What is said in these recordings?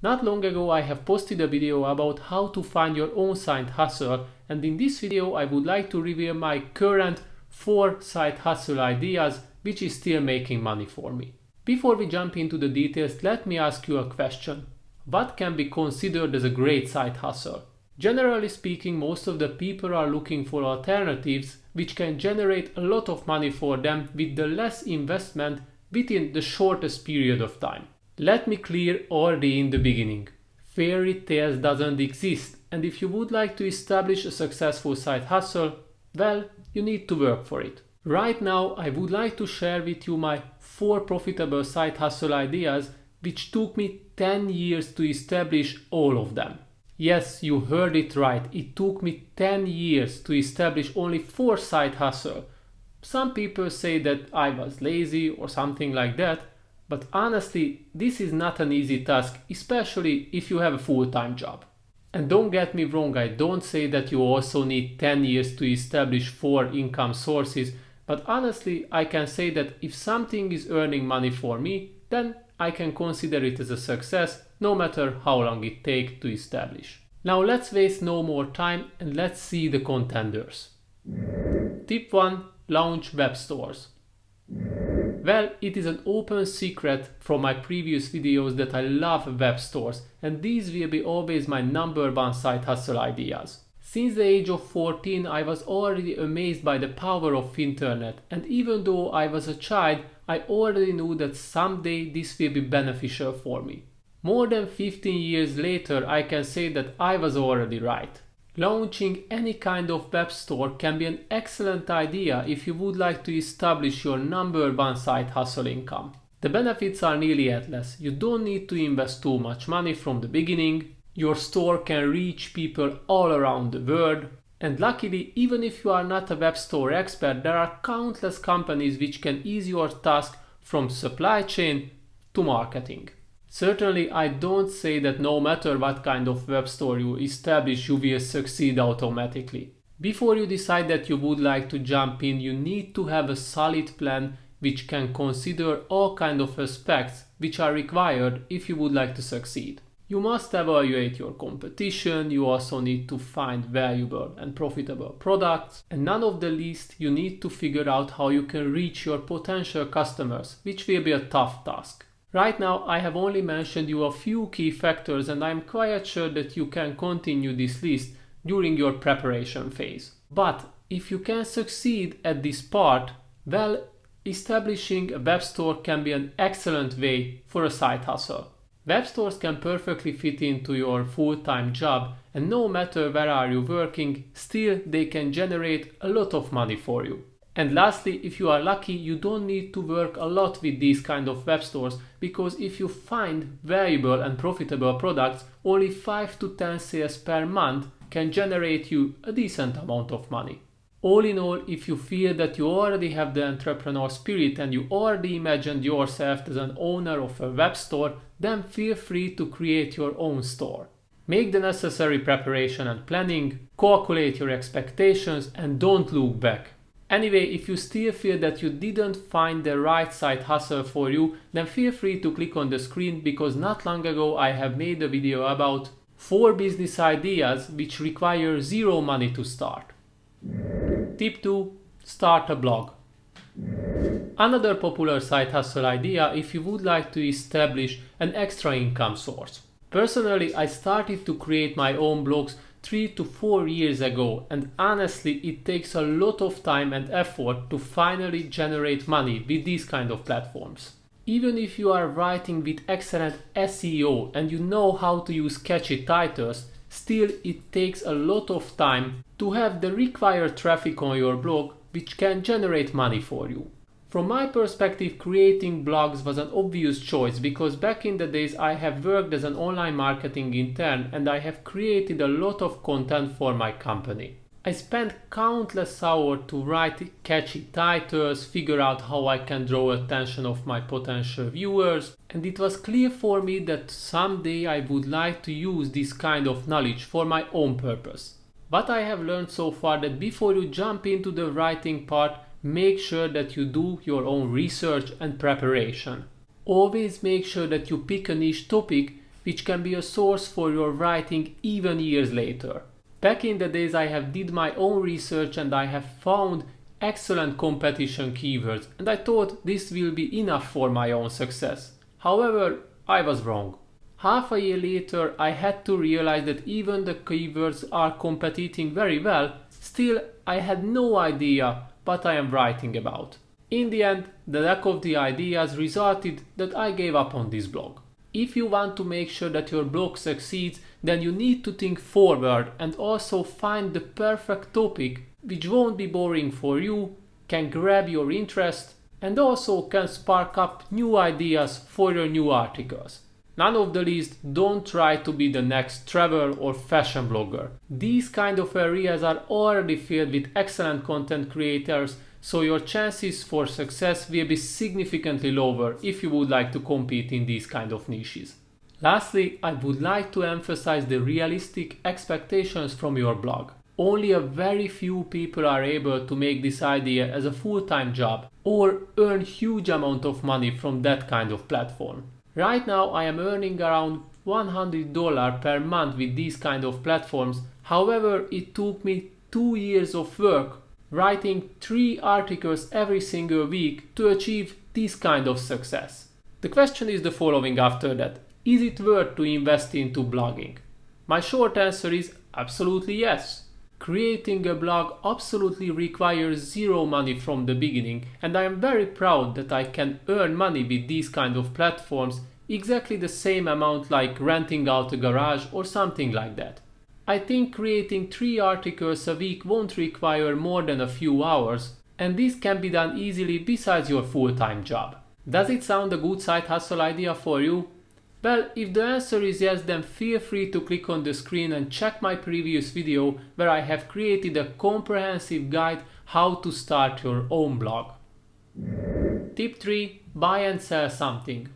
Not long ago I have posted a video about how to find your own side hustle, and in this video I would like to reveal my current 4 side hustle ideas which is still making money for me. Before we jump into the details, let me ask you a question. What can be considered as a great side hustle? Generally speaking, most of the people are looking for alternatives which can generate a lot of money for them with the less investment within the shortest period of time. Let me clear already in the beginning. Fairy tales doesn't exist, and if you would like to establish a successful side hustle, well, you need to work for it. Right now, I would like to share with you my 4 profitable side hustle ideas which took me 10 years to establish all of them. Yes, you heard it right, it took me 10 years to establish only 4 side hustles. Some people say that I was lazy or something like that, but honestly, this is not an easy task, especially if you have a full-time job. And don't get me wrong, I don't say that you also need 10 years to establish 4 income sources, but honestly, I can say that if something is earning money for me, then I can consider it as a success, no matter how long it takes to establish. Now let's waste no more time and let's see the contenders. Tip 1. Launch web stores. Well, it is an open secret from my previous videos that I love web stores, and these will be always my number 1 side hustle ideas. Since the age of 14, I was already amazed by the power of internet, and even though I was a child, I already knew that someday this will be beneficial for me. More than 15 years later, I can say that I was already right. Launching any kind of web store can be an excellent idea if you would like to establish your number 1 side hustle income. The benefits are nearly endless. You don't need to invest too much money from the beginning. Your store can reach people all around the world. And luckily, even if you are not a web store expert, there are countless companies which can ease your task from supply chain to marketing. Certainly, I don't say that no matter what kind of web store you establish, you will succeed automatically. Before you decide that you would like to jump in, you need to have a solid plan which can consider all kinds of aspects which are required if you would like to succeed. You must evaluate your competition, you also need to find valuable and profitable products, and none of the least, you need to figure out how you can reach your potential customers, which will be a tough task. Right now, I have only mentioned you a few key factors, and I'm quite sure that you can continue this list during your preparation phase. But if you can succeed at this part, well, establishing a web store can be an excellent way for a side hustle. Web stores can perfectly fit into your full-time job, and no matter where are you working, still they can generate a lot of money for you. And lastly, if you are lucky, you don't need to work a lot with these kind of web stores, because if you find valuable and profitable products, only 5 to 10 sales per month can generate you a decent amount of money. All in all, if you feel that you already have the entrepreneur spirit and you already imagined yourself as an owner of a web store, then feel free to create your own store. Make the necessary preparation and planning, calculate your expectations, and don't look back. Anyway, if you still feel that you didn't find the right side hustle for you, then feel free to click on the screen, because not long ago I have made a video about 4 business ideas which require 0 money to start. Tip 2. Start a blog. Another popular side hustle idea if you would like to establish an extra income source. Personally, I started to create my own blogs 3 to 4 years ago, and honestly it takes a lot of time and effort to finally generate money with these kind of platforms. Even if you are writing with excellent SEO and you know how to use catchy titles, still it takes a lot of time to have the required traffic on your blog which can generate money for you. From my perspective, creating blogs was an obvious choice, because back in the days I have worked as an online marketing intern and I have created a lot of content for my company. I spent countless hours to write catchy titles, figure out how I can draw attention of my potential viewers, and it was clear for me that someday I would like to use this kind of knowledge for my own purpose. But I have learned so far that before you jump into the writing part, make sure that you do your own research and preparation. Always make sure that you pick a niche topic which can be a source for your writing even years later. Back in the days I have did my own research and I have found excellent competition keywords, and I thought this will be enough for my own success. However, I was wrong. Half a year later I had to realize that even the keywords are competing very well, still I had no idea what I am writing about. In the end, the lack of the ideas resulted that I gave up on this blog. If you want to make sure that your blog succeeds, then you need to think forward and also find the perfect topic which won't be boring for you, can grab your interest, and also can spark up new ideas for your new articles. None of the least, don't try to be the next travel or fashion blogger. These kind of areas are already filled with excellent content creators, so your chances for success will be significantly lower if you would like to compete in these kind of niches. Lastly, I would like to emphasize the realistic expectations from your blog. Only a very few people are able to make this idea as a full-time job or earn huge amount of money from that kind of platform. Right now I am earning around $100 per month with these kind of platforms. However, it took me 2 years of work writing 3 articles every single week to achieve this kind of success. The question is the following after that. Is it worth to invest into blogging? My short answer is absolutely yes. Creating a blog absolutely requires zero money from the beginning, and I am very proud that I can earn money with these kind of platforms exactly the same amount like renting out a garage or something like that. I think creating 3 articles a week won't require more than a few hours, and this can be done easily besides your full-time job. Does it sound a good side hustle idea for you? Well, if the answer is yes, then feel free to click on the screen and check my previous video where I have created a comprehensive guide how to start your own blog. Tip 3. Buy and sell something.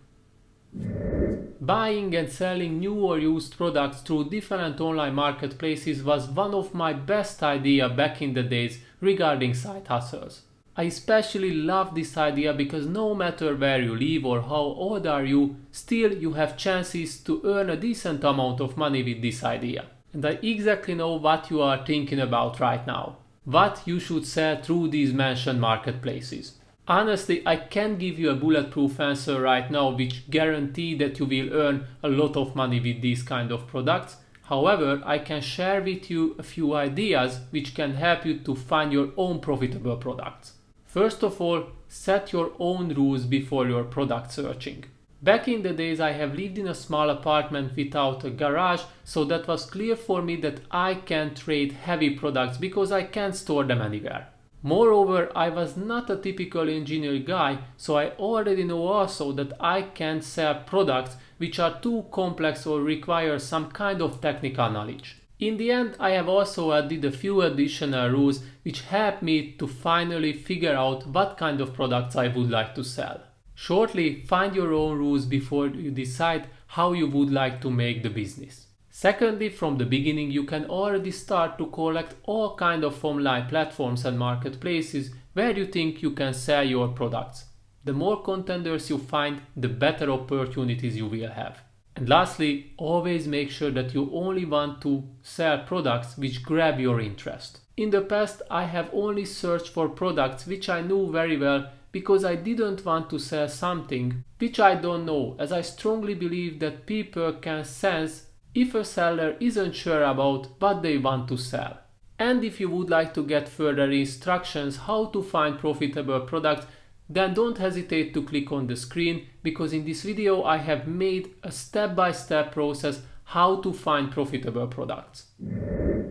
Buying and selling new or used products through different online marketplaces was one of my best ideas back in the days regarding side hustles. I especially love this idea because no matter where you live or how old are you, still you have chances to earn a decent amount of money with this idea. And I exactly know what you are thinking about right now. What you should sell through these mentioned marketplaces. Honestly, I can't give you a bulletproof answer right now which guarantees that you will earn a lot of money with these kind of products. However, I can share with you a few ideas which can help you to find your own profitable products. First of all, set your own rules before your product searching. Back in the days I have lived in a small apartment without a garage, so that was clear for me that I can't trade heavy products because I can't store them anywhere. Moreover, I was not a typical engineer guy, so I already know also that I can't sell products which are too complex or require some kind of technical knowledge. In the end, I have also added a few additional rules which help me to finally figure out what kind of products I would like to sell. Shortly, find your own rules before you decide how you would like to make the business. Secondly, from the beginning you can already start to collect all kinds of online platforms and marketplaces where you think you can sell your products. The more contenders you find, the better opportunities you will have. And lastly, always make sure that you only want to sell products which grab your interest. In the past, I have only searched for products which I knew very well because I didn't want to sell something which I don't know, as I strongly believe that people can sense if a seller isn't sure about what they want to sell. And if you would like to get further instructions how to find profitable products, then don't hesitate to click on the screen, because in this video I have made a step-by-step process how to find profitable products.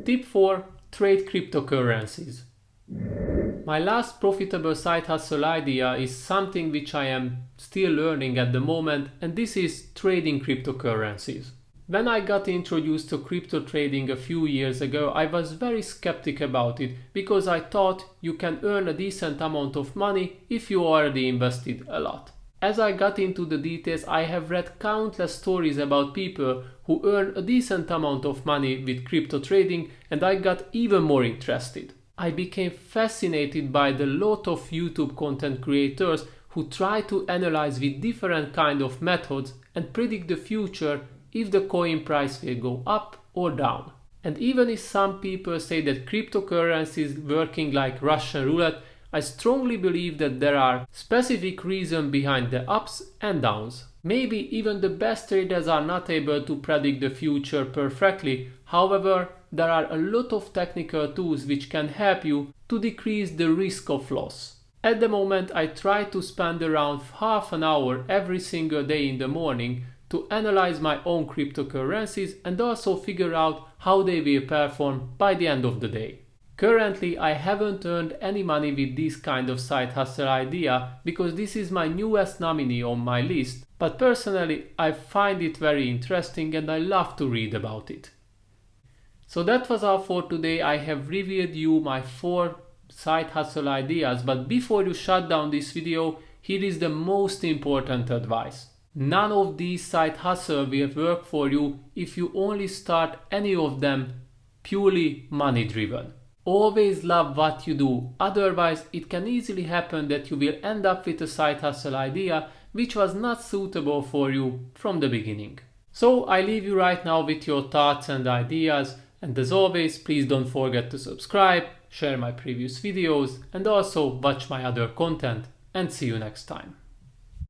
Tip 4. Trade cryptocurrencies. My last profitable side hustle idea is something which I am still learning at the moment, and this is trading cryptocurrencies. When I got introduced to crypto trading a few years ago, I was very skeptical about it because I thought you can earn a decent amount of money if you already invested a lot. As I got into the details, I have read countless stories about people who earn a decent amount of money with crypto trading, and I got even more interested. I became fascinated by the lot of YouTube content creators who try to analyze with different kind of methods and predict the future if the coin price will go up or down. And even if some people say that cryptocurrency is working like Russian roulette, I strongly believe that there are specific reasons behind the ups and downs. Maybe even the best traders are not able to predict the future perfectly. However, there are a lot of technical tools which can help you to decrease the risk of loss. At the moment, I try to spend around half an hour every single day in the morning to analyze my own cryptocurrencies and also figure out how they will perform by the end of the day. Currently, I haven't earned any money with this kind of side hustle idea because this is my newest nominee on my list, but personally I find it very interesting and I love to read about it. So that was all for today. I have revealed you my 4 side hustle ideas, but before you shut down this video, here is the most important advice. None of these side hustles will work for you if you only start any of them purely money driven. Always love what you do, otherwise it can easily happen that you will end up with a side hustle idea which was not suitable for you from the beginning. So I leave you right now with your thoughts and ideas, and as always, please don't forget to subscribe, share my previous videos, and also watch my other content, and see you next time.